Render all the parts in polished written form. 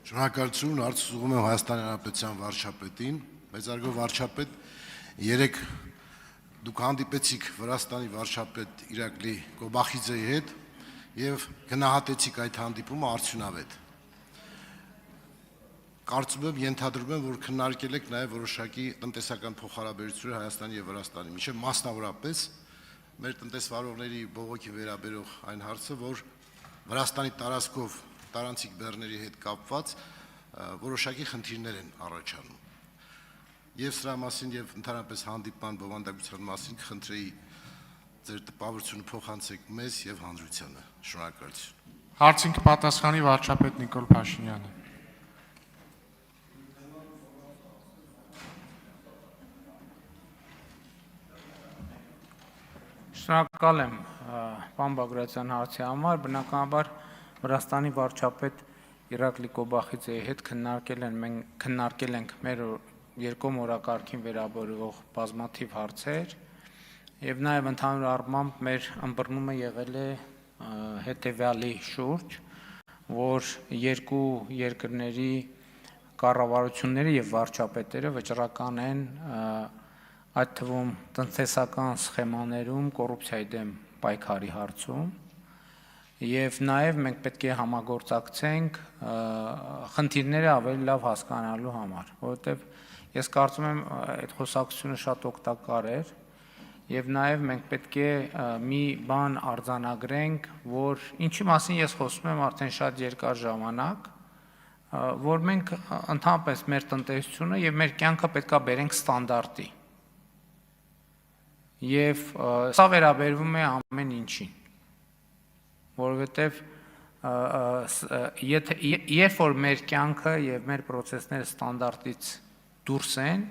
Շնորհակալություն, հարց ուղղում եմ Հայաստանի Հանրապետության վարչապետին, մեծարգո վարչապետ, երեք դուք հանդիպեցիք Վրաստանի վարչապետ Իրակլի Կոբախիձեի հետ եւ գնահատեցիք այդ հանդիպումը արդյունավետ։ Կարծում եմ, ենթադրում եմ, որ քննարկել եք նաեւ որոշակի տնտեսական փոխհարաբերություններ Հայաստանի եւ Վրաստանի միջեւ, մասնավորապես մեր տնտեսվարողների բողոքի վերաբերող այն հարցը, որ Վրաստանի տարածքով տարանցիկ բեռների հետ կապված որոշակի խնդիրներ են առաջանում։ Եվ սրա մասին եւ ընդհանրապես հանդիպման բովանդակության մասին կխնդրեի ձեր տպավորությունը փոխանցեք մեզ եւ հանրությանը։ Շնորհակալություն։ Հարցին կպատասխանի վարչապետ Նիկոլ Փաշինյանը։ Շնորհակալ եմ պարոն Բագրատյան հարցի համար, բնականաբար Վրաստանի վարչապետ Իրակլի Կոբախիձեի հետ քննարկել ենք մեր երկկողմ օրակարգին վերաբերող բազմաթիվ հարցեր եւ նաեւ ընդհանուր առմամբ մեր ըմբռնումը եղել է հետեւյալի շուրջ, որ երկու երկրների կառավարությունները եւ վարչապետերը վճռական են այդ թվում տնտեսական սխեմաներում կոռուպցիայի դեմ պայքարի հարցում եւ նաեւ մենք պետք է համագործակցենք խնդիրները ավելի լավ հասկանալու համար, որովհետեւ ես կարծում եմ այդ խոսակցությունը շատ օգտակար էր եւ նաեւ մենք պետք է մի բան արձանագրենք, որ ինչի մասին ես խոսում եմ արդեն շատ երկար ժամանակ, որ մենք ընդհանրապես մեր տնտեսությունը եւ մեր կյանքը պետքա բերենք ստանդարտի։ Եվ սա վերաբերվում է ամեն ինչին, որովհետև երբ որ մեր կյանքը եւ մեր process-ները ստանդարտից դուրս են,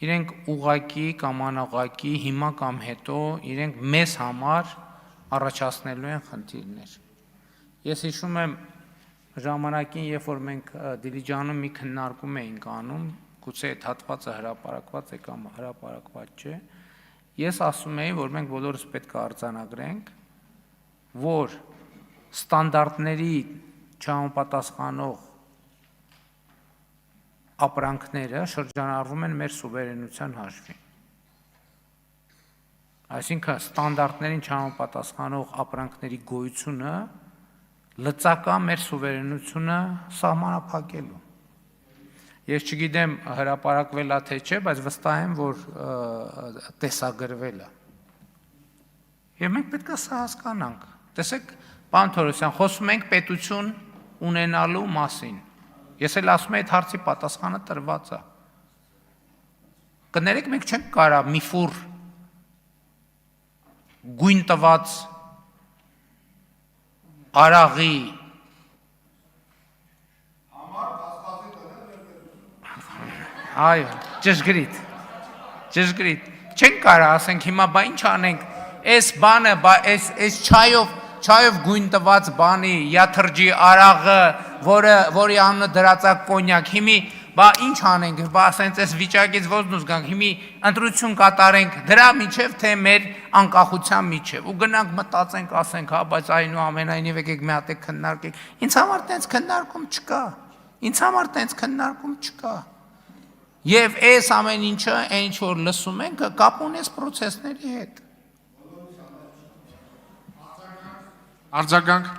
իրենք ուղղակի կամ անուղղակի հիմա կամ հետո իրենք մեզ համար առաջացնելու են խնդիրներ։ Ես հիշում եմ ժամանակին, երբ որ մենք Դիլիջանում մի քննարկում էինք անում, գուցե այդ հատվածը հրապարակված է կամ հրապարակված չէ, ես ասում էի, որ մենք բոլորս պետք է արձանագրենք, որ ստանդարտների չհամապատասխանող ապրանքները շրջանառվում են մեր սուվերենության հաշվին։ Այսինքն ստանդարտներին չհամապատասխանող ապրանքների գոյությունը լծակա մեր սուվերենությունը սահմանափակելու։ Ես չգիտեմ հրապարակվել է թե չէ, բայց վստահ եմ, որ տեսագրվել է։ Եվ մենք պետք է սա հասկանանք։ Տեսեք, պարոն Թորոսյան, խոսում ենք պետություն ունենալու մասին։ Ես էլ ասում եմ, այդ հարցի պատասխանը տրված է։ Կներեք, մենք չենք կարող մի ֆուռ գույն տված արաղի Այո, ճշգրիտ, չենք կարող ասենք հիմա բա ինչ անենք, այս բանը, այս չայով գույն տված բանի, յաթրջի արաղը, որի անունը դրածա կոնյակ, հիմի բա ինչ անենք, բա ասենց այս վիճակից ոնց դուրս գանք, հիմի ընտրություն կատարենք դրա միջև, թե մեր անկախության միջև, ու գնանք մտածենք, ասենք, հա, բայց այնուամենայնիվ եկեք մի հատ քննարկենք, ինձ համար տենց քննարկում չկա, Եվ այս ամեն ինչը, այն որ լսում ենք, կապ ունի այս process-ների հետ։ Արձագանք։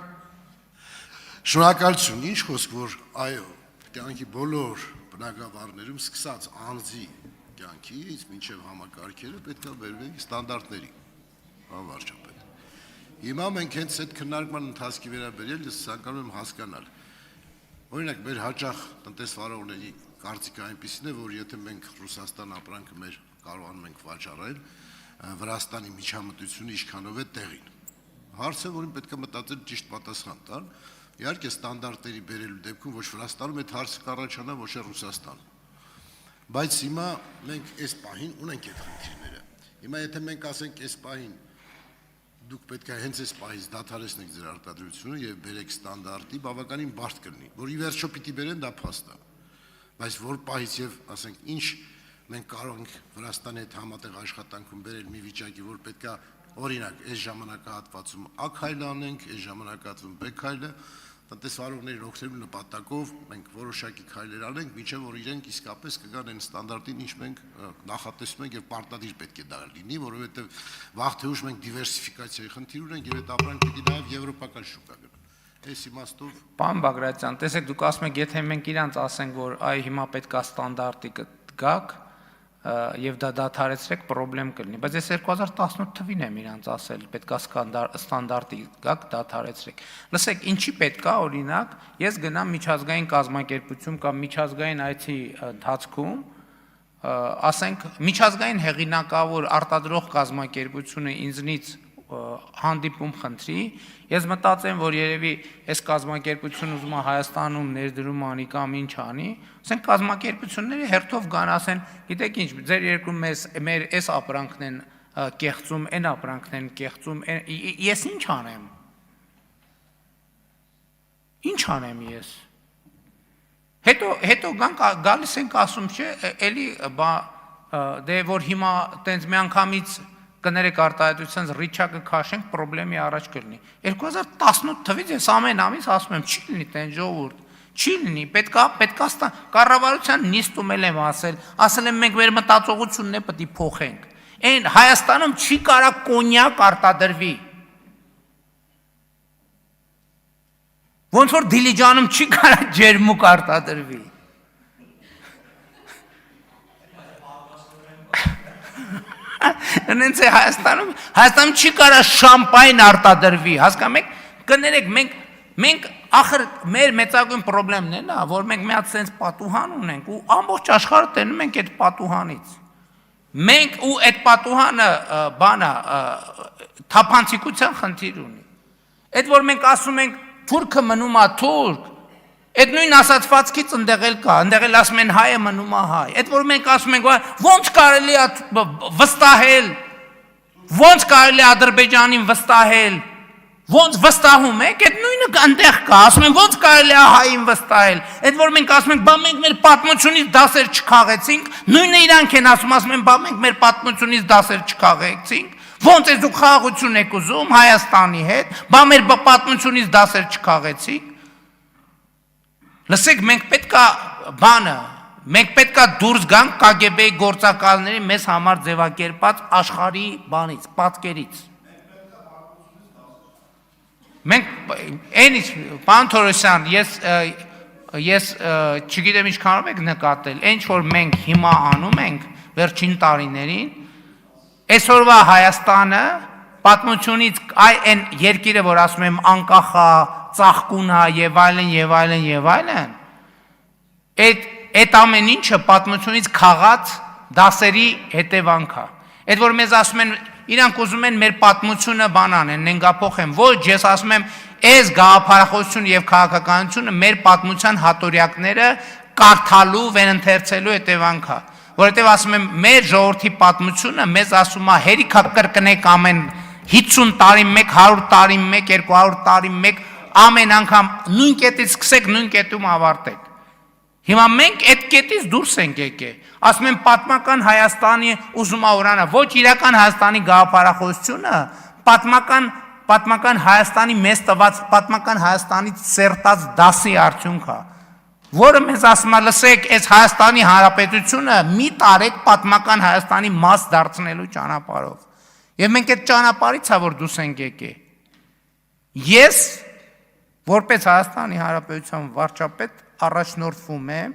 Շնորհակալություն, ինչ խոսք, որ այո, կյանքի բոլոր բնակավարներում սկսած անձի կյանքից մինչև համակարգերը պետք է վերվենք ստանդարտների, պարոն վարչապետ։ Հիմա մենք հենց այդ քննարկման ընթացքի վերաբերյալ ես ցանկանում եմ հասկանալ։ Օրինակ, մեր հաճախ տնտեսվարողների կարծիքը այնպիսին է, որ եթե մենք Ռուսաստան ապրանքը մեր կարողանում ենք վաճառել, Վրաստանի միջամտությունը ինչքանով է տեղին։ Հարցը, որին պետք է մտածել ճիշտ պատասխան տալ, իհարկե ստանդարտների բերելու դեպքում ոչ Վրաստանում այդ հարցը կառաջանա, ոչ էլ Ռուսաստանում։ Բայց հիմա մենք այս պահին ունենք այդ խնդիրները։ Հիմա եթե մենք ասենք այս պահին դուք պետք է հենց այս պահից դադարեցնեք ձեր արտադրությունը եւ բերեք ստանդարտի, բավականին բարդ կլինի, որ ի վերջո պիտի բերեն, դա փաստ է։ Բայց որ պահից եւ ասենք ինչ մենք կարող ենք Վրաստանի հետ համատեղ աշխատանքում բերել մի վիճակի, որ պետքա օրինակ այս ժամանակահատվածում A քայլ անենք, այս ժամանակահատվածում B քայլը, տնտեսվարողների օգնելու նպատակով մենք որոշակի քայլեր անենք, մինչև որ իրենք իսկապես կգան այն ստանդարտին, ինչ մենք նախատեսում ենք եւ պարտադիր պետք է դա լինի, որովհետեւ վաղ թե ուշ մենք դիվերսիֆիկացիայի խնդիր ունենք եւ այդ ապրանքը պիտի նաեւ եվրոպական շուկա գնա։ Այս իմաստով Պարոն Բագրատյան, տեսեք, դուք ասում եք, եթե մենք իրանց ասենք, որ այ հիմա պետքա ստանդարտի գաք եւ դա դադարեցրեք, խնդրեմ կլինի, բայց ես 2018 թվին եմ իրանց ասել, պետքա ստանդարտի գաք, դադարեցրեք։ Լսեք, ինչի պետքա, օրինակ, ես գնամ միջազգային կազմակերպություն կամ միջազգային այցի ընթացքում, ասենք, միջազգային հեղինակավոր արտադրող կազմակերպությունը ինձնից հանդիպում խնդրի, ես մտածեմ, որ երևի այս կազմակերպությունը ուզում է Հայաստանում ներդրում անի կամ ինչ անի, ասենք կազմակերպությունների հերթով գան ասեն, գիտեք ինչ, ձեր երկրում մեր այս ապրանքն են կեղծում, այն ապրանքն են կեղծում, ես ինչ անեմ։ Ինչ անեմ ես։ Հետո գալիս ենք ասում, չէ, էլի դե որ հիմա տենց մի անգամից կներեք արտահայտությունից ռիչակը քաշենք, խնդրեմի առաջ կլինի։ 2018 թվից ես ամեն ամիս ասում եմ, չի լինի տեն ժողովուրդ, չի լինի, պետքա կառավարության նիստում եմ ասել եմ մենք մեր մտածողությունն է պետք է փոխենք։ Այն Հայաստանում չի կարա կոնյակ արտադրվի։ Ոնց որ Դիլիջանում չի կարա ջերմուկ արտադրվի։ Նենց է Հայաստանում չի կարա շամպայն արտադրվի, հասկանում եք, կներեք, մենք ախր մեր մեծագույն խնդիրն է նա, որ մենք մի հատ sense պատուհան ունենք ու ամբողջ աշխարհը տենում ենք այդ պատուհանից։ Մենք ու այդ պատուհանը բանա թափանցիկության խնդիր ունի։ Այդ որ մենք ասում ենք թուրքը մնում է թուրք, այդ նույն ասացվածքից ընդեղ էլ կա, ընդեղ էլ ասում են հայը մնում է հայ։ Այդ որ մենք ասում ենք ոնց կարելի է վստահել, ոնց կարելի է Ադրբեջանին վստահել, ոնց վստահում եք, այդ նույնը ընդեղ կա, ասում են ոնց կարելի է հային վստահել։ Այդ որ մենք ասում ենք, բա մենք մեր պատմությունից դասեր չքաղեցինք, նույնը իրանք են ասում են, բա մենք մեր պատմությունից դասեր չքաղեցինք, ոնց է դուք խաղաղություն եք ուզում Հայաստանի հետ, բա մեր պատմությունից դասեր չքաղեցինք։ Լսեք, մենք պետքա դուրս գանք KGB-ի գործակալների մեզ համար ձևակերպած աշխարհի բանից, պատկերից։ Մենք այնից, պարոն Թորոսյան, ես չգիտեմ ինչքանով եք նկատել, ինչ որ մենք հիմա անում ենք վերջին տարիներին, այսօրվա Հայաստանը պատմությունից այն երկիրը, որ ասում եմ անկախ է, ծաղկուն է եւ այլն, այդ ամեն ինչը պատմությունից քաղած դասերի հետևանք է։ Այդ որ մեզ ասում են, իրանք ուզում են մեր պատմությունը բանան են, նենգափոխեն, ոչ, ես ասում եմ, այս գաղափարախոսությունը եւ քաղաքականությունը մեր պատմության հատորյակները կարդալու, վերընթերցելու հետևանք է։ Որովհետեւ ասում եմ, մեր ժողովրդի պատմությունը մեզ ասում է, հերիքա կրկնեք ամեն 50 տարի մեկ, 100 տարի մեկ, 200 տարի մեկ, ամեն անգամ նույն կետից սկսեք, նույն կետում ավարտեք։ Հիմա մենք այդ կետից դուրս ենք եկել։ Ասում են պատմական Հայաստանի ուզում օրանը, ոչ իրական Հայաստանի գաղափարախոսությունը, պատմական Հայաստանի մեզ տված, պատմական Հայաստանից սերտած դասի արդյունք է, որը մեզ ասում է, լսեք, այս Հայաստանի Հանրապետությունը մի տարեք պատմական Հայաստանի մաս դարձնելու ճանապարհով։ Եվ մենք այդ ճանապարհից է որ դուրս ենք եկել։ Ես որպես Հայաստանի Հանրապետության վարչապետ առաջնորդվում եմ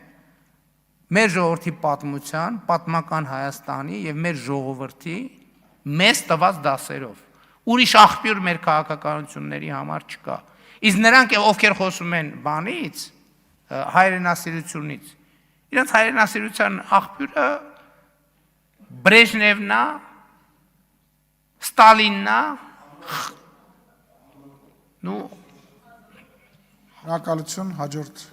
մեր ժողովրդի պատմության, պատմական Հայաստանի եւ մեր ժողովրդի մեզ տված դասերով։ Ուրիշ աղբյուր մեր քաղաքականությունների համար չկա։ Իսկ նրանք ովքեր խոսում են բանից, հայրենասիրությունից, իրենց հայրենասիրության աղբյուրը Բրեժնևն է, Ստալինն է, Շնորհակալություն, հաջորդ